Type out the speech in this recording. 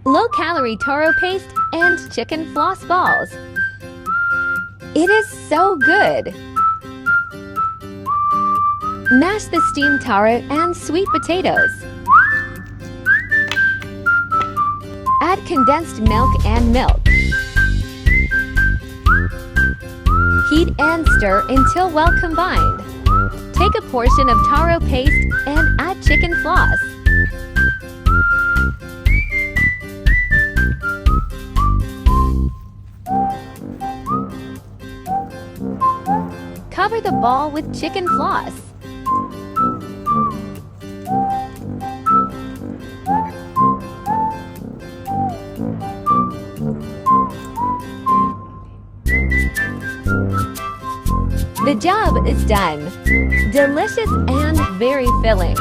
low-calorie taro paste, and chicken floss balls. It is so good! Mash the steamed taro and sweet potatoes. Add condensed milk and milk. Heat and stir until well combined. Take a portion of taro paste and add chicken floss. Cover the ball with chicken floss. The job is done. Delicious and very filling.